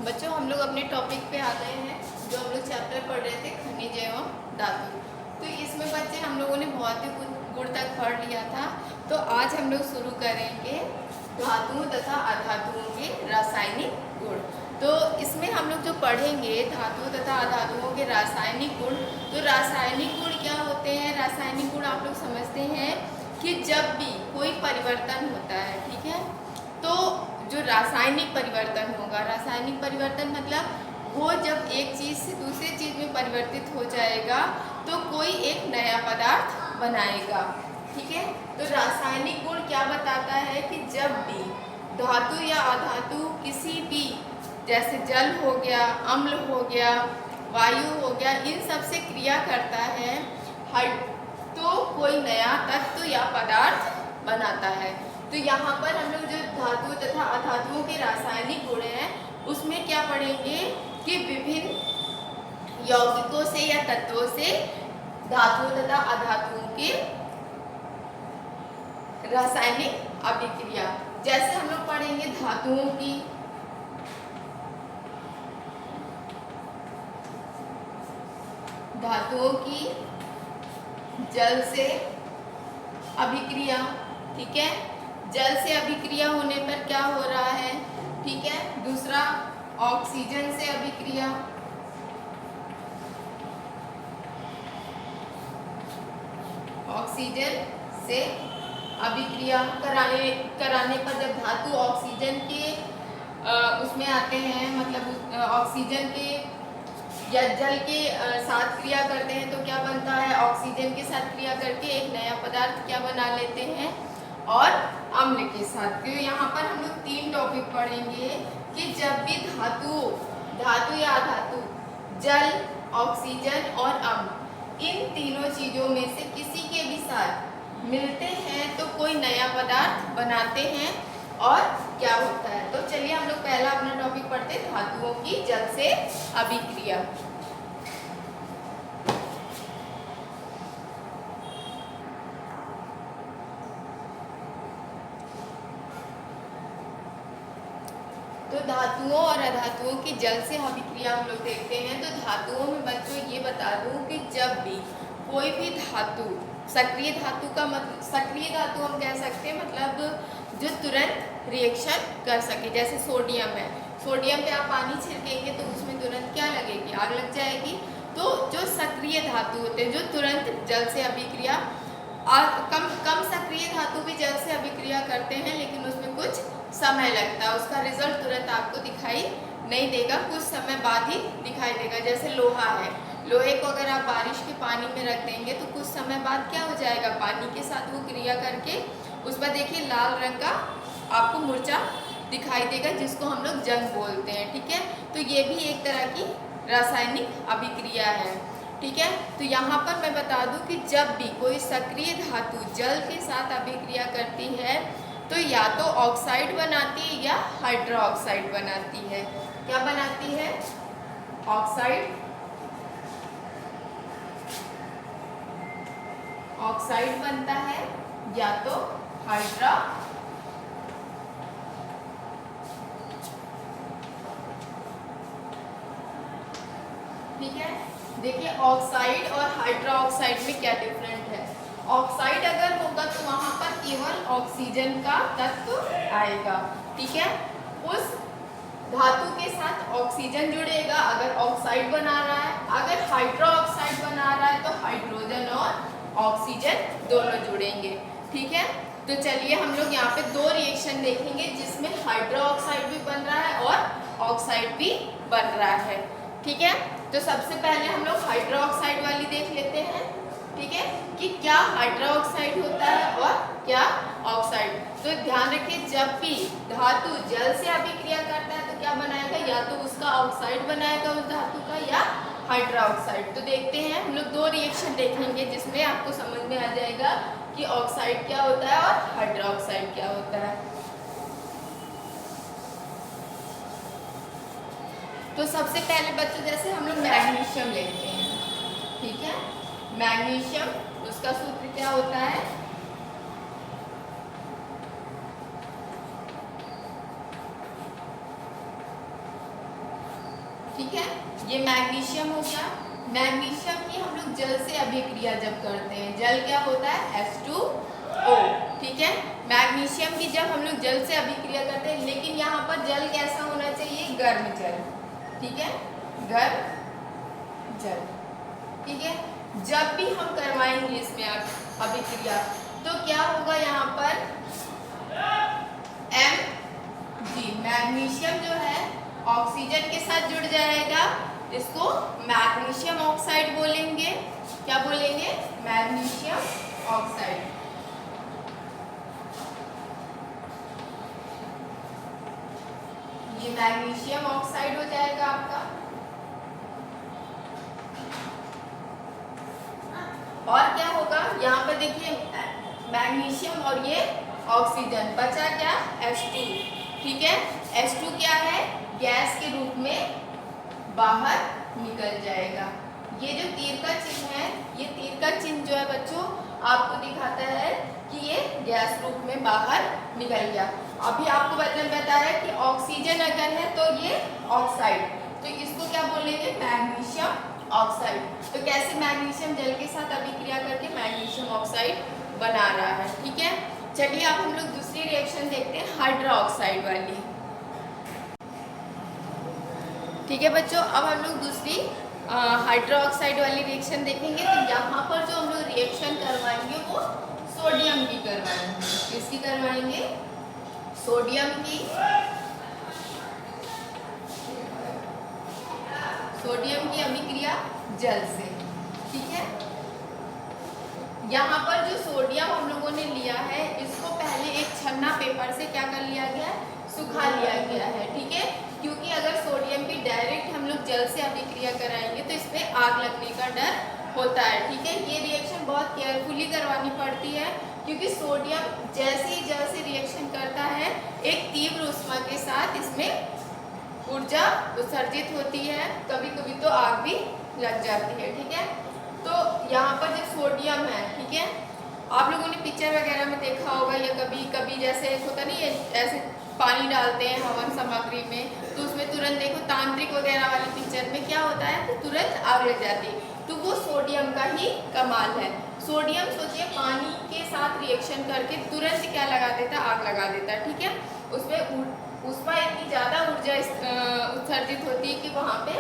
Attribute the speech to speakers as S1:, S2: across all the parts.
S1: बच्चों हम लोग अपने टॉपिक पे आ गए हैं जो हम लोग चैप्टर पढ़ रहे थे खनिज एवं धातु। तो इसमें बच्चे हम लोगों ने भौतिक गुण तक पढ़ लिया था। तो आज हम लोग शुरू करेंगे धातुओं तथा अधातुओं के रासायनिक गुण। तो इसमें हम लोग जो पढ़ेंगे धातुओं तथा अधातुओं के रासायनिक गुण। तो रासायनिक गुण क्या होते हैं? रासायनिक गुण आप लोग समझते हैं कि जब भी कोई परिवर्तन होता है, ठीक है, तो जो रासायनिक परिवर्तन होगा, रासायनिक परिवर्तन मतलब वो जब एक चीज़ से दूसरे चीज़ में परिवर्तित हो जाएगा तो कोई एक नया पदार्थ बनाएगा, ठीक है। तो रासायनिक गुण क्या बताता है कि जब भी धातु या अधातु किसी भी, जैसे जल हो गया, अम्ल हो गया, वायु हो गया, इन सब से क्रिया करता है तो कोई नया तत्व या पदार्थ बनाता है। तो यहाँ पर हम लोग जो धातु तथा अधातुओं के रासायनिक गुण हैं उसमें क्या पढ़ेंगे कि विभिन्न यौगिकों से या तत्वों से धातुओं तथा अधातुओं के रासायनिक अभिक्रिया। जैसे हम लोग पढ़ेंगे धातुओं की जल से अभिक्रिया, ठीक है। जल से अभिक्रिया होने पर क्या हो रहा है, ठीक है। दूसरा ऑक्सीजन से अभिक्रिया, ऑक्सीजन से अभिक्रिया कराने पर जब धातु ऑक्सीजन के उसमें आते हैं, मतलब ऑक्सीजन के या जल के साथ क्रिया करते हैं तो क्या बनता है? ऑक्सीजन के साथ क्रिया करके एक नया पदार्थ क्या बना लेते हैं, और अम्ल के साथ। तो यहाँ पर हम लोग 3 टॉपिक पढ़ेंगे कि जब भी धातु या अधातु, जल, ऑक्सीजन और अम्ल, इन तीनों चीज़ों में से किसी के भी साथ मिलते हैं तो कोई नया पदार्थ बनाते हैं और क्या होता है। तो चलिए हम लोग पहला अपना टॉपिक पढ़ते हैं, धातुओं की जल से अभिक्रिया। तो धातुओं और अधातुओं की जल से अभिक्रिया हम लोग देखते हैं। तो धातुओं में बच्चों ये बता दूं कि जब भी कोई भी धातु, सक्रिय धातु का मतलब, सक्रिय धातु हम कह सकते हैं मतलब जो तुरंत रिएक्शन कर सके, जैसे सोडियम है, सोडियम पे आप पानी छिड़केंगे तो उसमें तुरंत क्या लगेगी? आग लग जाएगी। तो जो सक्रिय धातु होते हैं जो तुरंत जल से अभिक्रिया, कम सक्रिय धातु भी जल से अभिक्रिया करते हैं लेकिन उसमें कुछ समय लगता है, उसका रिजल्ट तुरंत आपको दिखाई नहीं देगा, कुछ समय बाद ही दिखाई देगा। जैसे लोहा है, लोहे को अगर आप बारिश के पानी में रख देंगे तो कुछ समय बाद क्या हो जाएगा? पानी के साथ वो क्रिया करके उस पर देखिए लाल रंग का आपको मूर्छा दिखाई देगा, जिसको हम लोग जंग बोलते हैं, ठीक है। तो ये भी एक तरह की रासायनिक अभिक्रिया है, ठीक है। तो यहाँ पर मैं बता दूं कि जब भी कोई सक्रिय धातु जल के साथ अभिक्रिया करती है तो या तो ऑक्साइड बनाती है या हाइड्रोक्साइड बनाती है। क्या बनाती है? ऑक्साइड बनता है या तो हाइड्रा, ठीक है। देखिए ऑक्साइड और हाइड्रोक्साइड में क्या डिफरेंट है। ऑक्साइड अगर होगा तो वहां पर केवल ऑक्सीजन का तत्व आएगा, ठीक है। उस धातु के साथ ऑक्सीजन जुड़ेगा अगर ऑक्साइड बना रहा है, अगर हाइड्रोक्साइड बना रहा है तो हाइड्रोजन और ऑक्सीजन दोनों जुड़ेंगे, ठीक है। तो चलिए हम लोग यहाँ पे 2 रिएक्शन देखेंगे जिसमें हाइड्रोक्साइड भी बन रहा है और ऑक्साइड भी बन रहा है, ठीक है। तो सबसे पहले हम लोग हाइड्रोक्साइड वाली देख लेते हैं, ठीक है, कि क्या हाइड्रोक्साइड होता है और क्या ऑक्साइड। तो ध्यान रखिए जब भी धातु जल से अभिक्रिया करता है तो क्या बनाएगा? या तो उसका ऑक्साइड बनाएगा उस धातु का या हाइड्रोक्साइड। तो देखते हैं हम लोग 2 रिएक्शन देखेंगे जिसमें आपको समझ में आ जाएगा कि ऑक्साइड क्या होता है और हाइड्रोक्साइड क्या होता है। तो सबसे पहले बच्चों जैसे हम लोग मैग्नीशियम लेते हैं, ठीक है। मैग्नीशियम, उसका सूत्र क्या होता है? ठीक है, ये मैग्नीशियम हो गया। मैग्नीशियम की हम लोग जल से अभिक्रिया जब करते हैं, जल क्या होता है H2O, ठीक है। मैग्नीशियम की जब हम लोग जल से अभिक्रिया करते हैं, लेकिन यहाँ पर जल कैसा होना चाहिए, गर्म जल, ठीक है, गर्म जल, ठीक है। जब भी हम करवाएंगे इसमें अभिक्रिया तो क्या होगा, यहाँ पर Mg मैग्नीशियम जो है ऑक्सीजन के साथ जुड़ जाएगा, इसको मैग्नीशियम ऑक्साइड बोलेंगे। क्या बोलेंगे, मैग्नीशियम ऑक्साइड। ये मैग्नीशियम ऑक्साइड हो जाएगा आपका। और क्या होगा, यहाँ पर देखिए मैग्नीशियम और ये ऑक्सीजन, बचा क्या H2, ठीक है। H2 क्या है, गैस के रूप में बाहर निकल जाएगा। ये जो तीर का चिन्ह है, ये तीर का चिन्ह जो है बच्चों आपको दिखाता है कि ये गैस रूप में बाहर निकल गया। अभी आपको बताया कि ऑक्सीजन अगर है तो ये ऑक्साइड, तो इसको क्या बोलेंगे, मैग्नीशियम ऑक्साइड। तो कैसे मैग्नीशियम जल के साथ अभिक्रिया करके मैग्नीशियम ऑक्साइड बना रहा है, ठीक है। चलिए अब हम लोग दूसरी रिएक्शन देखते हैं, हाइड्रोक्साइड वाली, ठीक है बच्चों। अब हम लोग दूसरी हाइड्रोक्साइड वाली रिएक्शन देखेंगे। तो यहाँ पर जो हम लोग रिएक्शन करवाएंगे वो सोडियम की करवाएंगे। किसकी करवाएंगे, सोडियम की, सोडियम की अभिक्रिया जल से, ठीक है। यहाँ पर जो सोडियम हम लोगों ने लिया है, इसको पहले एक छन्ना पेपर से क्या कर लिया गया है, सुखा लिया गया है, ठीक है। क्योंकि अगर सोडियम की डायरेक्ट हम लोग जल से अभिक्रिया कराएंगे तो इस पर आग लगने का डर होता है, ठीक है। ये रिएक्शन बहुत केयरफुली करवानी पड़ती है, क्योंकि सोडियम जैसे ही जल से रिएक्शन करता है, एक तीव्र ऊष्मा के साथ इसमें ऊर्जा उत्सर्जित होती है, कभी कभी तो आग भी लग जाती है, ठीक है। तो यहाँ पर जब सोडियम है, ठीक है, आप लोगों ने पिक्चर वगैरह में देखा होगा, या कभी कभी जैसे होता नहीं है, ऐसे पानी डालते हैं हवन सामग्री में, तो उसमें तुरंत देखो तांत्रिक वगैरह वाली पिक्चर में क्या होता है, तो तुरंत आग लग जाती है। तो वो सोडियम का ही कमाल है। सोडियम सोचिए पानी के साथ रिएक्शन करके तुरंत क्या लगा देता है, आग लगा देता है, ठीक है। उसमें उसमें इतनी ज़्यादा ऊर्जा उत्सर्जित होती है कि वहाँ पे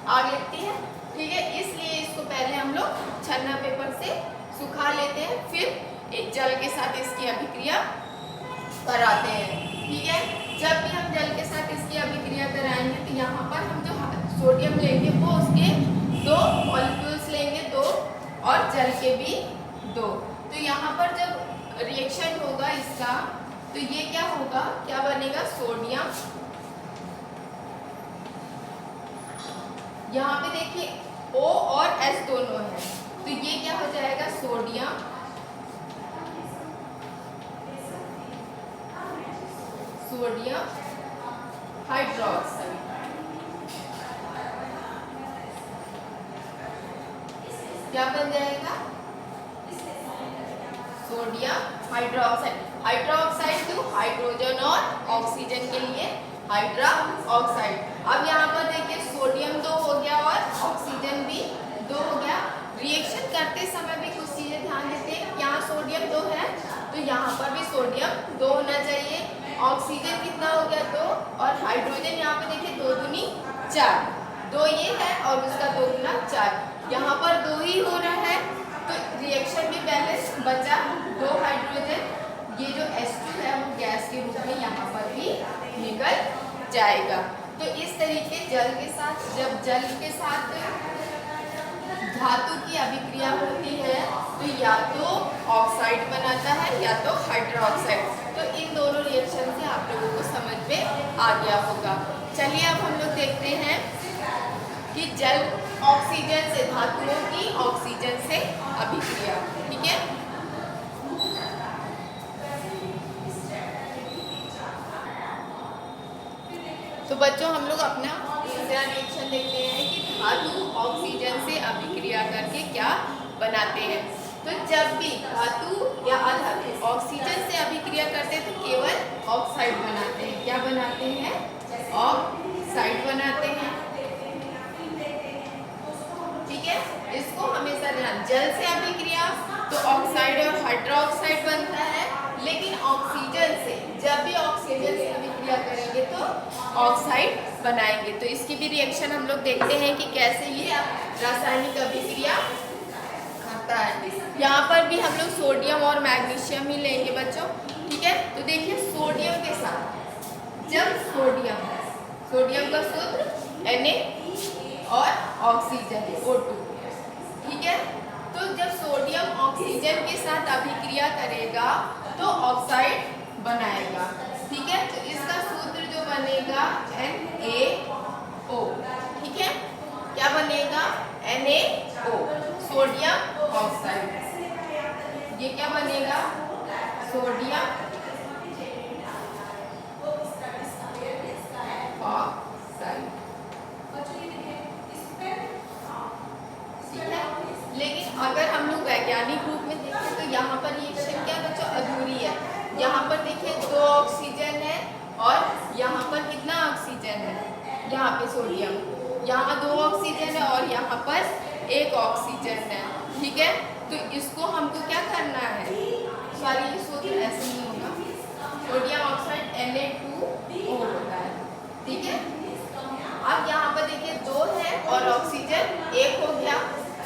S1: आग लगती है, ठीक है। इसलिए इसको पहले हम लोग छन्ना पेपर से सुखा लेते हैं, फिर एक जल के साथ इसकी अभिक्रिया कराते हैं, ठीक है। जब भी हम जल के साथ इसकी अभिक्रिया कराएंगे तो यहाँ पर हम जो सोडियम लेंगे वो उसके 2 मॉलिक्यूल्स लेंगे, 2, और जल के भी 2। तो यहाँ पर जब रिएक्शन होगा इसका, तो ये क्या होगा, क्या बनेगा, सोडियम, यहाँ पे देखिए O और S दोनों है, तो ये क्या हो जाएगा, सोडियम, सोडियम हाइड्रोक्साइड। क्या बन जाएगा, सोडियम हाइड्रोक्साइड। हाइड्रोक्साइड तो हाइड्रोजन और ऑक्सीजन के लिए हाइड्रा ऑक्साइड। अब यहाँ पर देखिए सोडियम 2 हो गया और ऑक्सीजन भी 2 हो गया। रिएक्शन करते समय भी कुछ चीजें ध्यान देते हैं, यहाँ सोडियम 2 है तो यहाँ पर भी सोडियम 2 होना चाहिए। ऑक्सीजन कितना हो गया, 2, और हाइड्रोजन यहाँ पे देखिए 2 दूनी 4, 2 ये है और उसका 2 गुना 4, यहाँ पर 2 ही हो रहा है, तो रिएक्शन भी बैलेंस बचा, 2 हाइड्रोजन, ये जो H2 है वो गैस के रूप में यहाँ पर भी निकल जाएगा। तो इस तरीके जल के साथ, जब जल के साथ धातु की अभिक्रिया होती है तो या तो ऑक्साइड बनाता है या तो हाइड्रोक्साइड। तो इन दोनों रिएक्शन से आप लोगों को समझ में आ गया होगा। चलिए अब हम लोग देखते हैं कि जल ऑक्सीजन से, धातुओं की ऑक्सीजन से अभिक्रिया, ठीक है। तो बच्चों हम लोग अपना तीसरा रिएक्शन देखते हैं कि धातु ऑक्सीजन से अभिक्रिया करके क्या बनाते हैं। तो जब भी धातु या अधातु ऑक्सीजन से अभिक्रिया करते हैं तो केवल ऑक्साइड बनाते हैं। क्या बनाते हैं, ऑक्साइड बनाते हैं। इसको हमेशा ध्यान, जल से अभिक्रिया तो ऑक्साइड और हाइड्रोक्साइड बनता है, लेकिन ऑक्सीजन से जब भी ऑक्सीजन से अभिक्रिया करेंगे तो ऑक्साइड बनाएंगे। तो इसकी भी रिएक्शन हम लोग देखते हैं कि कैसे ये रासायनिक अभिक्रिया करता है। यहाँ पर भी हम लोग सोडियम और मैग्नीशियम ही लेंगे बच्चों, ठीक है। तो देखिए सोडियम के साथ जब सोडियम का सूत्र Na और ऑक्सीजन O2, ठीक है। तो जब सोडियम ऑक्सीजन के साथ अभिक्रिया करेगा तो ऑक्साइड बनाएगा, ठीक है। तो इसका सूत्र जो बनेगा NaO, ठीक है। क्या बनेगा? NaO, sodium oxide. ये क्या बनेगा? Sodium oxide. लेकिन अगर हम लोग वैज्ञानिक रूप में देखें तो यहाँ पर ये रिएक्शन क्या बच्चों अधूरी है। यहाँ पर देखिए 2 ऑक्सीजन है और यहाँ पर कितना ऑक्सीजन है, यहाँ पे सोडियम, यहाँ 2 ऑक्सीजन है और यहाँ पर 1 ऑक्सीजन है, ठीक है। तो इसको हमको क्या करना है, सॉरी ये सूत्र ऐसे नहीं होगा, सोडियम ऑक्साइड Na2O होता है, ठीक है। अब यहाँ पर देखिए 2 है और ऑक्सीजन 1 हो गया।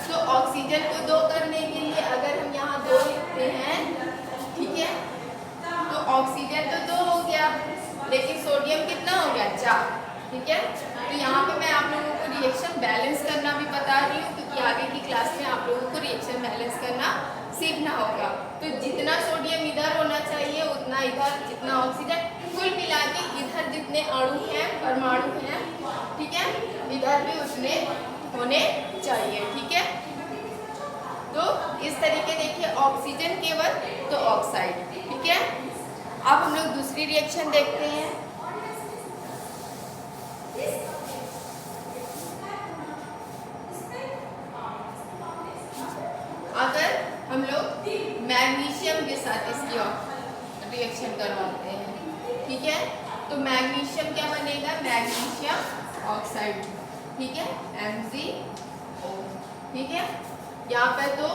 S1: तो ऑक्सीजन को 2 करने के लिए अगर हम यहाँ 2 लिखते हैं, ठीक है, तो ऑक्सीजन तो 2 हो गया, लेकिन सोडियम कितना हो गया 4, ठीक है। तो यहाँ पे मैं आप लोगों को रिएक्शन बैलेंस करना भी बता रही हूँ, क्योंकि आगे की क्लास में आप लोगों को रिएक्शन बैलेंस करना सीखना होगा। तो जितना सोडियम इधर होना चाहिए उतना इधर, जितना ऑक्सीजन, कुल मिला के इधर जितने अणु हैं, परमाणु हैं, ठीक है, इधर भी उतने होने चाहिए, ठीक है। तो इस तरीके देखिए ऑक्सीजन केवल तो ऑक्साइड, ठीक है। अब हम लोग दूसरी रिएक्शन देखते हैं। अगर हम लोग मैग्नीशियम के साथ इसकी रिएक्शन करवाते हैं, ठीक है, तो मैग्नीशियम क्या बनेगा? मैग्नीशियम ऑक्साइड, ठीक है, MgO, ठीक है। यहाँ पे 2,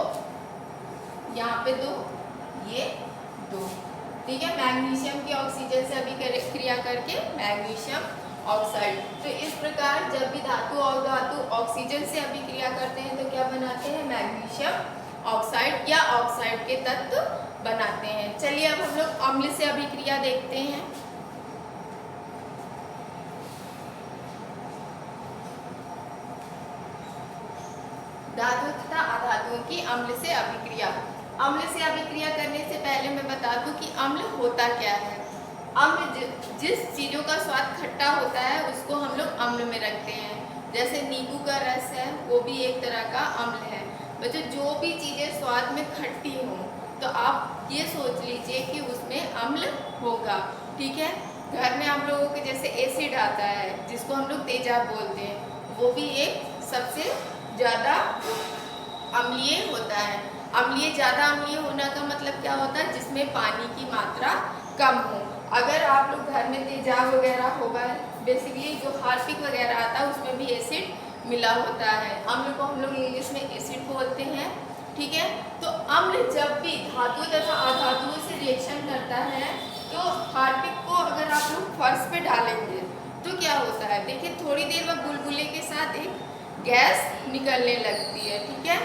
S1: यहाँ पे 2, ये 2, ठीक है। मैग्नीशियम की ऑक्सीजन से अभिक्रिया करके मैग्नीशियम ऑक्साइड। तो इस प्रकार जब भी धातु और धातु ऑक्सीजन से अभिक्रिया करते हैं तो क्या बनाते हैं? मैग्नीशियम ऑक्साइड या ऑक्साइड के तत्व बनाते हैं। चलिए अब हम लोग अम्ल से अभिक्रिया देखते हैं। धातु तथा अधातुओं की अम्ल से अभिक्रिया। अम्ल से अभिक्रिया करने से पहले मैं बता दूं कि अम्ल होता क्या है। अम्ल जिस चीज़ों का स्वाद खट्टा होता है उसको हम लोग अम्ल में रखते हैं। जैसे नींबू का रस है, वो भी एक तरह का अम्ल है। बच्चों जो भी चीज़ें स्वाद में खट्टी हों तो आप ये सोच लीजिए कि उसमें अम्ल होगा, ठीक है। घर में आप लोगों के जैसे एसिड आता है जिसको हम लोग तेजाब बोलते हैं, वो भी एक सबसे ज़्यादा अम्लीय होता है। अम्लीय, ज़्यादा अम्लीय होना का मतलब क्या होता है? जिसमें पानी की मात्रा कम हो। अगर आप लोग घर में तेजाब वगैरह होगा, बेसिकली जो हार्पिक वगैरह आता है उसमें भी एसिड मिला होता है। अम्ल को हम लोग इंग्लिश में एसिड बोलते हैं, ठीक है। तो अम्ल जब भी धातु तथा अधातुओं से रिएक्शन करता है तो हार्पिक को अगर आप लोग फर्श पे डालेंगे तो क्या होता है? देखिए थोड़ी देर में बुलबुले के साथ एक गैस निकलने लगती है, ठीक है।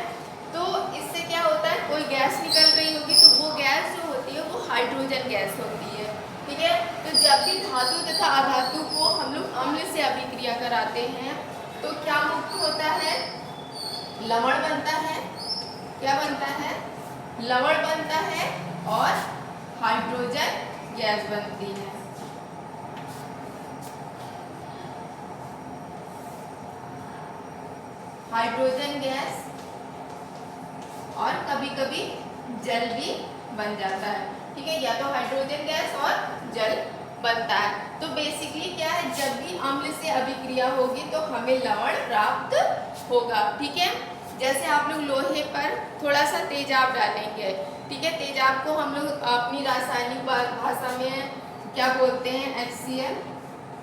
S1: तो इससे क्या होता है? कोई गैस निकल रही होगी तो वो गैस जो होती है वो हाइड्रोजन गैस होती है, ठीक है। तो जब भी धातु तथा अधातु को हम लोग अम्ल से अभिक्रिया कराते हैं तो क्या मुक्त होता है? लवण बनता है। क्या बनता है? लवण बनता है और हाइड्रोजन गैस बनती है। हाइड्रोजन गैस और कभी कभी जल भी बन जाता है, ठीक है। या तो हाइड्रोजन गैस और जल बनता है। तो बेसिकली क्या है? जब भी अम्ल से अभिक्रिया होगी तो हमें लवण प्राप्त होगा, ठीक है। जैसे आप लोग लोहे पर थोड़ा सा तेजाब डालेंगे, ठीक है। तेजाब को हम लोग अपनी रासायनिक भाषा में क्या बोलते हैं? HCl,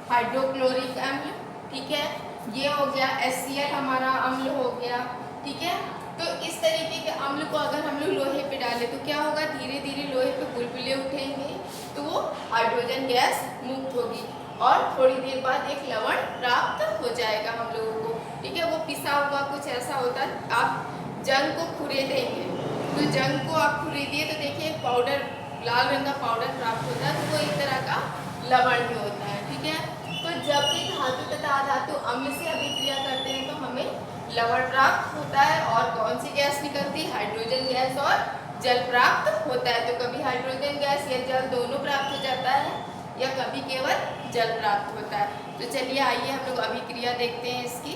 S1: हाइड्रोक्लोरिक अम्ल, ठीक है। ये हो गया HCl हमारा अम्ल हो गया, ठीक है। तो इस तरीके के अम्ल को अगर हम लोग लोहे पे डालें तो क्या होगा, धीरे धीरे लोहे पे बुलबुले उठेंगे तो वो हाइड्रोजन गैस मुक्त होगी और थोड़ी देर बाद एक लवण प्राप्त हो जाएगा हम लोगों को। ठीक है, वो पिसा हुआ कुछ ऐसा होता है। आप जंग को खुरेदेंगे तो जंग को आप खुरेदिए तो देखिए पाउडर, लाल रंग का पाउडर प्राप्त होता है, तो वो एक तरह का लवण भी होता है। ठीक है, तो जब भी धातु तथा अधातु अम्ल से अभिक्रिया करते हैं तो हमें लवण प्राप्त होता है और कौन सी गैस निकलती है, हाइड्रोजन गैस और जल प्राप्त होता है। तो कभी हाइड्रोजन गैस या जल दोनों प्राप्त हो जाता है या कभी केवल जल प्राप्त होता है। तो चलिए आइए हम लोग अभिक्रिया देखते हैं इसकी।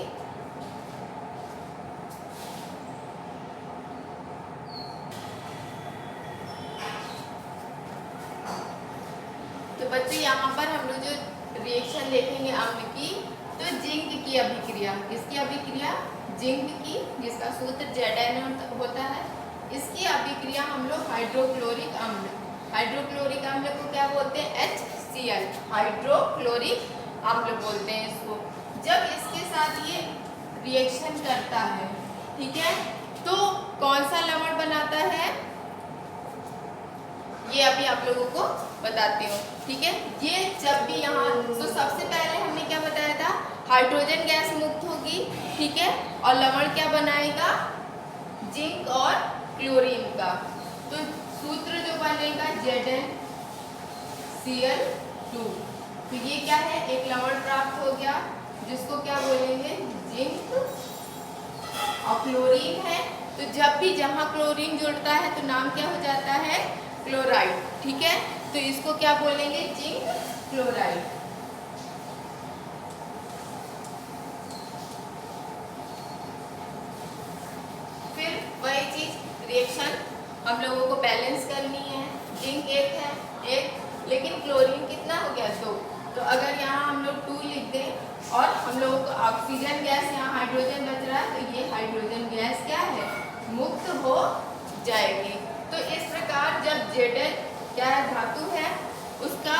S1: तो बच्चों यहाँ पर हम लोग जो रिएक्शन देखेंगे अम्ल की, तो जिंक की अभिक्रिया, किसकी अभिक्रिया, जिंक की, जिसका सूत्र Zn होता है। इसकी अभिक्रिया हम लोग हाइड्रोक्लोरिक अम्ल, हाइड्रोक्लोरिक अम्ल को क्या बोलते हैं, HCl, हाइड्रोक्लोरिक अम्ल बोलते हैं इसको। जब इसके साथ ये रिएक्शन करता है, ठीक है, तो कौन सा लवण बनाता है ये अभी आप लोगों को बताती हूँ। ठीक है, ये जब भी यहाँ, तो सबसे पहले हमने क्या बताया था, हाइड्रोजन गैस मुक्त होगी। ठीक है, और लवण क्या बनाएगा, जिंक और क्लोरीन का। तो सूत्र जो बनेगा ZnCl2। तो ये क्या है, एक लवण प्राप्त हो गया जिसको क्या बोलेंगे, जिंक और क्लोरीन है। तो जब भी जहाँ क्लोरीन जुड़ता है तो नाम क्या हो जाता है, क्लोराइड। ठीक है, तो इसको क्या बोलेंगे, जिंक क्लोराइड। फिर वही चीज रिएक्शन हम लोगों को बैलेंस करनी है। जिंक एक है, एक, लेकिन क्लोरीन कितना हो गया, 2। तो अगर यहाँ हम लोग 2 लिख दें और हम लोगों को ऑक्सीजन गैस, यहाँ हाइड्रोजन बच रहा है, तो ये हाइड्रोजन गैस क्या है, मुक्त हो जाएगी। तो इस प्रकार जब Zn क्या है, धातु है, उसका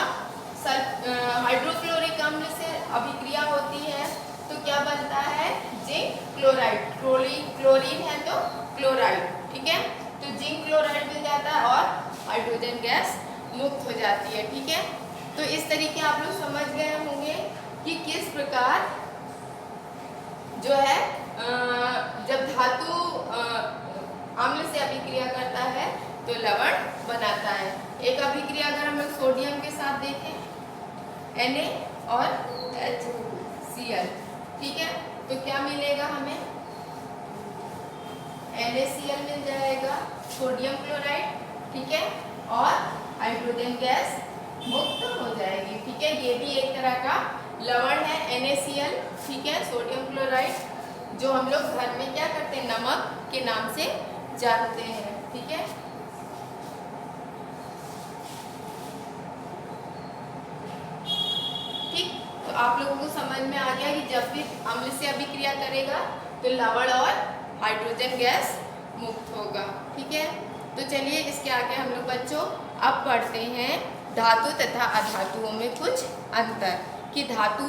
S1: हाइड्रोक्लोरिक अम्ल से अभिक्रिया होती है तो क्या बनता है, जिंक क्लोराइड। क्लोरीन है तो क्लोराइड। ठीक है, तो जिंक क्लोराइड मिल जाता है और हाइड्रोजन गैस मुक्त हो जाती है। ठीक है, तो इस तरीके आप लोग समझ गए होंगे कि किस प्रकार जो है जब धातु अम्ल से अभिक्रिया करता है तो लवण बनाता है। एक अभिक्रिया अगर हम लोग सोडियम के साथ देखें, Na और HCl, ठीक है, तो क्या मिलेगा हमें, NaCl मिल जाएगा, सोडियम क्लोराइड। ठीक है, और हाइड्रोजन गैस मुक्त हो जाएगी। ठीक है, ये भी एक तरह का लवण है, NaCl। ठीक है, सोडियम क्लोराइड, जो हम लोग घर में क्या करते हैं, नमक के नाम से जानते हैं। ठीक है, ठीक, तो आप लोगों को समझ में आ गया कि जब भी अम्ल से अभिक्रिया करेगा तो लवण और हाइड्रोजन गैस मुक्त होगा। ठीक है, तो चलिए इसके आगे हम लोग बच्चों अब पढ़ते हैं धातु तथा अधातुओं में कुछ अंतर, कि धातु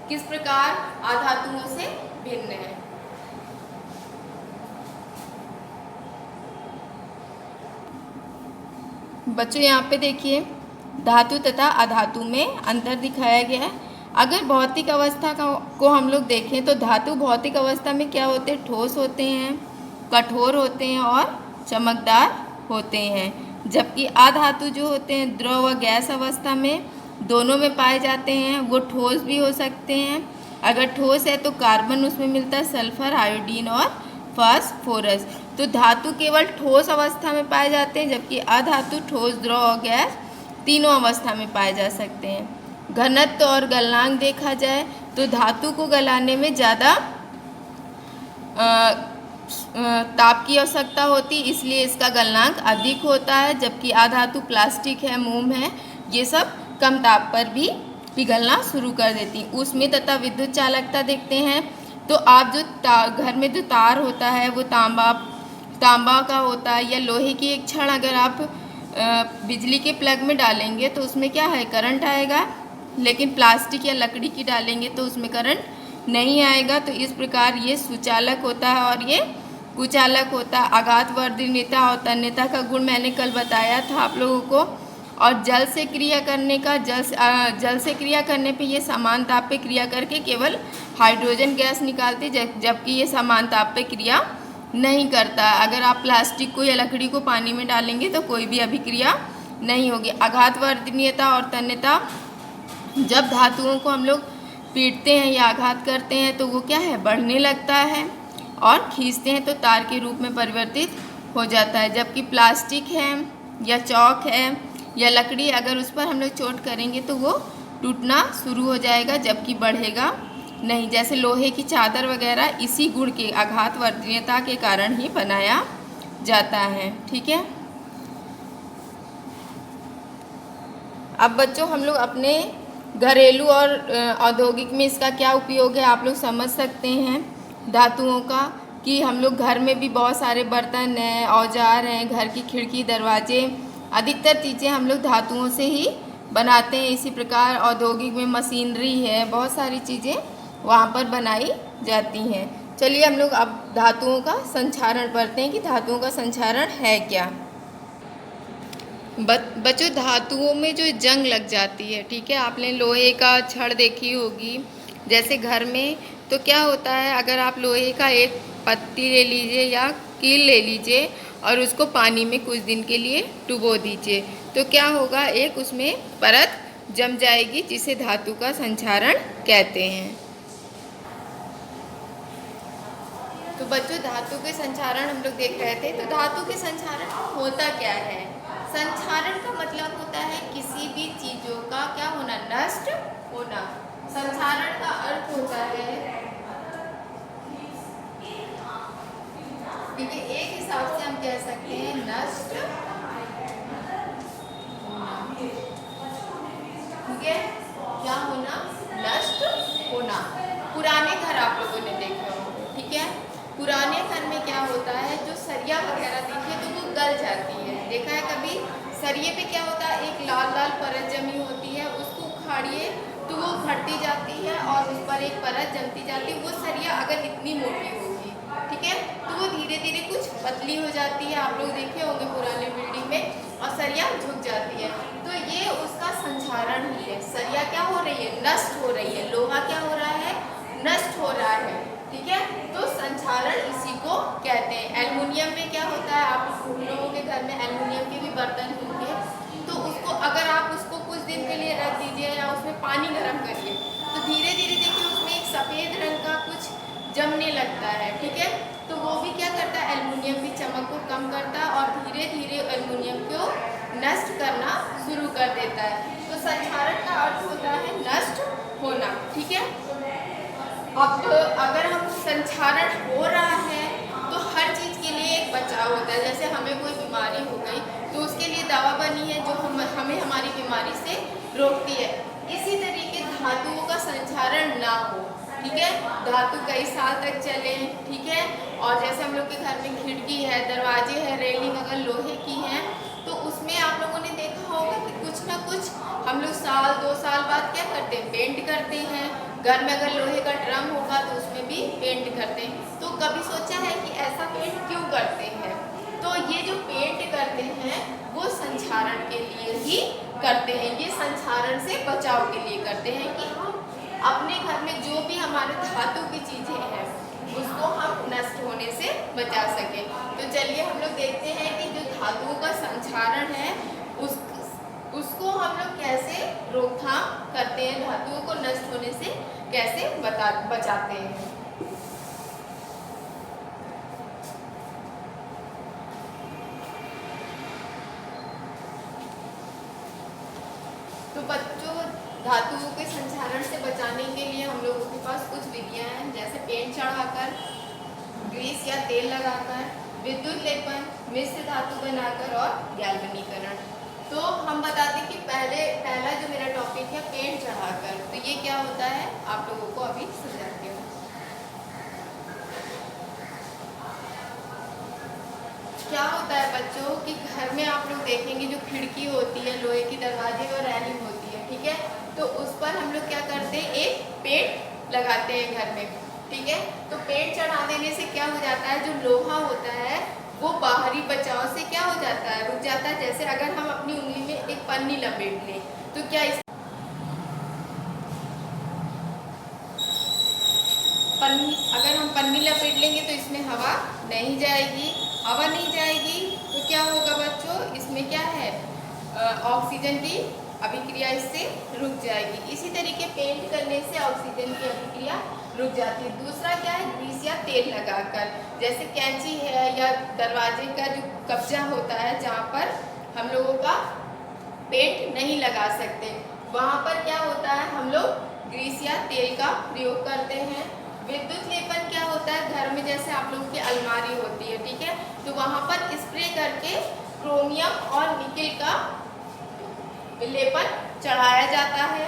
S1: किस प्रकार अधातुओं से भिन्न है। बच्चों यहाँ पे देखिए धातु तथा अधातु में अंतर दिखाया गया है। अगर भौतिक अवस्था को हम लोग देखें तो धातु भौतिक अवस्था में क्या होते हैं, ठोस होते हैं, कठोर होते हैं और चमकदार होते हैं। जबकि अधातु जो होते हैं द्रव व गैस अवस्था में दोनों में पाए जाते हैं। वो ठोस भी हो सकते हैं, अगर ठोस है तो कार्बन उसमें मिलता है, सल्फर, आयोडीन और फास्फोरस। तो धातु केवल ठोस अवस्था में पाए जाते हैं, जबकि अधातु ठोस, द्रव और गैस तीनों अवस्था में पाए जा सकते हैं। घनत्व और गलनांक देखा जाए तो धातु को गलाने में ज़्यादा ताप की आवश्यकता होती, इसलिए इसका गलनांक अधिक होता है। जबकि अधातु प्लास्टिक है, मोम है, ये सब कम ताप पर भी पिघलना शुरू कर देती। ऊष्मीय तथा विद्युत चालकता देखते हैं तो आप जो घर में जो तार होता है वो तांबा का होता है, या लोहे की एक छड़ अगर आप बिजली के प्लग में डालेंगे तो उसमें क्या है, करंट आएगा, लेकिन प्लास्टिक या लकड़ी की डालेंगे तो उसमें करंट नहीं आएगा। तो इस प्रकार ये सुचालक होता है और ये कुचालक होता है, आघातवर्धनीयता और तन्यता का गुण मैंने कल बताया था आप लोगों को। और जल से क्रिया करने का, जल से क्रिया करने पे ये समान ताप पे क्रिया करके केवल हाइड्रोजन गैस निकालते, जबकि ये समान ताप पे क्रिया नहीं करता। अगर आप प्लास्टिक को या लकड़ी को पानी में डालेंगे तो कोई भी अभिक्रिया नहीं होगी। आघातवर्धनीयता और तन्यता, जब धातुओं को हम लोग पीटते हैं या आघात करते हैं तो वो क्या है, बढ़ने लगता है, और खींचते हैं तो तार के रूप में परिवर्तित हो जाता है। जबकि प्लास्टिक है या चौक है या लकड़ी, अगर उस पर हम लोग चोट करेंगे तो वो टूटना शुरू हो जाएगा, जबकि बढ़ेगा नहीं। जैसे लोहे की चादर वगैरह इसी गुण के, आघातवर्धनीयता के कारण ही बनाया जाता है। ठीक है। अब बच्चों हम लोग अपने घरेलू और औद्योगिक में इसका क्या उपयोग है आप लोग समझ सकते हैं धातुओं का, कि हम लोग घर में भी बहुत सारे बर्तन हैं, औजार हैं, घर की खिड़की, दरवाजे, अधिकतर चीज़ें हम लोग धातुओं से ही बनाते हैं। इसी प्रकार औद्योगिक में मशीनरी है, बहुत सारी चीज़ें वहाँ पर बनाई जाती हैं। चलिए हम लोग अब धातुओं का संक्षारण पढ़ते हैं कि धातुओं का संक्षारण है क्या। बच्चों धातुओं में जो जंग लग जाती है, ठीक है, आपने लोहे का छड़ देखी होगी जैसे घर में, तो क्या होता है, अगर आप लोहे का एक पत्ती ले लीजिए या कील ले लीजिए और उसको पानी में कुछ दिन के लिए डुबो दीजिए, तो क्या होगा, एक उसमें परत जम जाएगी जिसे धातु का संक्षारण कहते हैं। तो बच्चों धातु के संक्षारण हम लोग देख रहे थे। तो धातु के संक्षारण होता क्या है? संक्षारण का मतलब होता है किसी भी चीजों का क्या होना, नष्ट होना। संक्षारण का अर्थ होता है, ठीक है, एक हिसाब से हम कह सकते हैं नष्ट होना, ठीक है, क्या होना, नष्ट होना। पुराने घर आप लोगों ने देखे होंगे, ठीक है, पुराने घर में क्या होता है, जो सरिया वगैरह देखिए तो वो गल जाती है, देखा है कभी, सरिये पे क्या होता है, एक लाल लाल परत जमी होती है, उसको उखाड़िए तो वो फटती जाती है और उस पर एक परत जमती जाती है। वो सरिया अगर इतनी मोटी होगी, ठीक है, तो वो धीरे धीरे कुछ पतली हो जाती है, आप लोग देखे होंगे पुराने बिल्डिंग में, और सरिया झुक जाती है। तो ये उसका संक्षारण ही है। सरिया क्या हो रही है, नष्ट हो रही है, लोहा क्या हो रहा है, नष्ट हो रहा है, ठीक है, तो संक्षारण इसी को कहते हैं। एल्युमिनियम में क्या होता है, आप लोगों के घर में एल्युमिनियम के भी बर्तन होंगे, तो उसको अगर आप उसको कुछ दिन के लिए रख दीजिए या उसमें पानी गर्म करिए तो धीरे धीरे देखिए उसमें एक सफ़ेद रंग का कुछ जमने लगता है, ठीक है, तो वो भी क्या करता है, एल्युमिनियम की चमक को कम करता है और धीरे धीरे एल्युमिनियम को नष्ट करना शुरू कर देता है। तो संक्षारण का अर्थ होता है नष्ट होना, ठीक है। अब अगर हम संक्षारण हो रहा है तो हर चीज़ के लिए एक बचाव होता है। जैसे हमें कोई बीमारी हो गई तो उसके लिए दवा बनी है जो हमें हमारी बीमारी से रोकती है। इसी तरीके धातुओं का संक्षारण ना हो, ठीक है, धातु कई साल तक चले, ठीक है, और जैसे हम लोग के घर में खिड़की है, दरवाजे है, रेलिंग अगर लोहे की है तो उसमें आप लोगों ने देखा होगा कि कुछ ना कुछ हम लोग साल 2 साल बाद क्या करते हैं, पेंट करते हैं। घर में अगर लोहे का ड्रम होगा तो उसमें भी पेंट करते हैं। तो कभी सोचा है कि ऐसा पेंट क्यों करते हैं? तो ये जो पेंट करते हैं वो संक्षारण के लिए ही करते हैं, ये संक्षारण से बचाव के लिए करते हैं कि हम अपने घर में जो भी हमारे धातु की चीज़ें हैं उसको हम नष्ट होने से बचा सकें। तो चलिए हम लोग देखते हैं कि जो धातुओं का संक्षारण है उसको हम लोग कैसे रोकथाम करते हैं, धातुओं को नष्ट होने से कैसे बचाते हैं। तो बच्चों धातुओं के संक्षारण से बचाने के लिए हम लोगों के पास कुछ विधियां हैं, जैसे पेंट चढ़ाकर, ग्रीस या तेल लगाकर, विद्युत लेपन, मिश्र धातु बनाकर और गैल्वेनीकरण। तो हम बताते कि पहला जो मेरा टॉपिक है पेंट चढ़ाकर, तो ये क्या होता है आप लोगों को अभी समझाती हूँ। क्या होता है बच्चों कि घर में आप लोग देखेंगे जो खिड़की होती है, लोहे की दरवाजे और रेलिंग होती है, ठीक है, तो उस पर हम लोग क्या करते हैं, एक पेंट लगाते हैं घर में। ठीक है। तो पेंट चढ़ा देने से क्या हो जाता है, जो लोहा होता है वो बाहरी बचाव से क्या हो जाता है, रुक जाता है। जैसे अगर हम अपनी उंगली में एक पन्नी लपेट लें तो क्या अगर हम पन्नी लपेट लेंगे तो इसमें हवा नहीं जाएगी। हवा नहीं जाएगी तो क्या होगा बच्चों, इसमें क्या है, ऑक्सीजन की अभिक्रिया इससे रुक जाएगी। इसी तरीके पेंट करने से ऑक्सीजन की अभिक्रिया रुक जाती है। दूसरा क्या है, ग्रीस या तेल लगाकर, जैसे कैंची है या दरवाजे का जो कब्जा होता है जहाँ पर हम लोगों का पेंट नहीं लगा सकते, वहाँ पर क्या होता है, हम लोग ग्रीस या तेल का प्रयोग करते हैं। विद्युत लेपन क्या होता है, घर में जैसे आप लोगों की अलमारी होती है, ठीक है, तो वहाँ पर स्प्रे करके क्रोमियम और निकेल का लेपन चढ़ाया जाता है।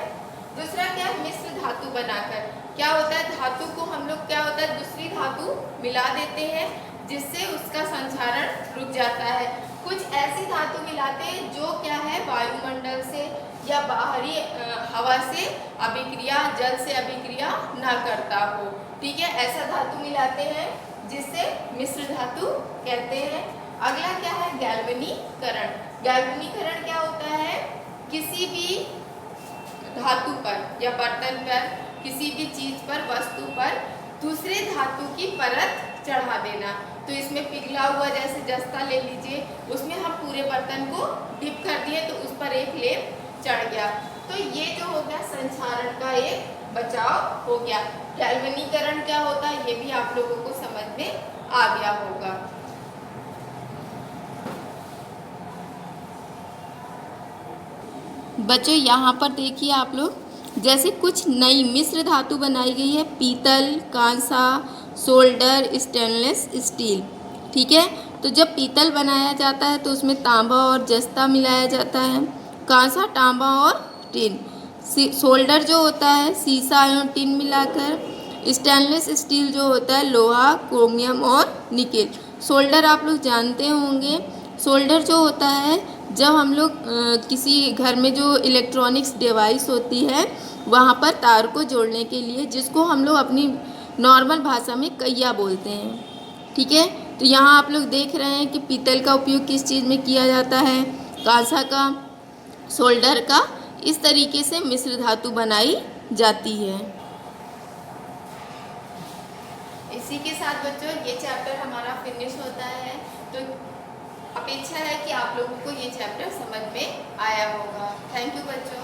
S1: दूसरा क्या है, मिश्र धातु बनाकर, क्या होता है, धातु को हम लोग क्या होता है दूसरी धातु मिला देते हैं जिससे उसका संचारण रुक जाता है। कुछ ऐसी धातु मिलाते हैं जो क्या है वायुमंडल से या बाहरी हवा से अभिक्रिया, जल से अभिक्रिया ना करता हो, ठीक है, ऐसा धातु मिलाते हैं जिससे मिश्र धातु कहते हैं। अगला क्या है, गैल्वेनीकरण। गैल्वेनीकरण क्या होता है, किसी भी धातु पर या बर्तन पर, किसी भी चीज पर, वस्तु पर दूसरे धातु की परत चढ़ा देना। तो इसमें पिघला हुआ जैसे जस्ता ले लीजिए, उसमें हम पूरे बर्तन को डिप कर दिए तो उस पर एक लेप चढ़ गया, तो ये जो हो गया संचारण का एक बचाव हो गया। गैल्वेनीकरण क्या होता है ये भी आप लोगों को समझ में आ गया होगा। बच्चों यहाँ पर देखिए आप लोग, जैसे कुछ नई मिश्र धातु बनाई गई है, पीतल, कांसा, सोल्डर, स्टेनलेस स्टील, ठीक है। तो जब पीतल बनाया जाता है तो उसमें तांबा और जस्ता मिलाया जाता है, कांसा, तांबा और टिन, सोल्डर जो होता है सीसा एवं टिन मिलाकर, स्टेनलेस स्टील जो होता है लोहा, क्रोमियम और निकेल। सोल्डर आप लोग जानते होंगे, सोल्डर जो होता है जब हम लोग किसी घर में जो इलेक्ट्रॉनिक्स डिवाइस होती है वहाँ पर तार को जोड़ने के लिए, जिसको हम लोग अपनी नॉर्मल भाषा में कैया बोलते हैं, ठीक है। तो यहाँ आप लोग देख रहे हैं कि पीतल का उपयोग किस चीज़ में किया जाता है, कांसा का, सोल्डर का, इस तरीके से मिश्र धातु बनाई जाती है। इसी के साथ बच्चों ये चैप्टर हमारा फिनिश होता है। तो अपेक्षा है कि आप लोगों को ये चैप्टर समझ में आया होगा। थैंक यू बच्चों।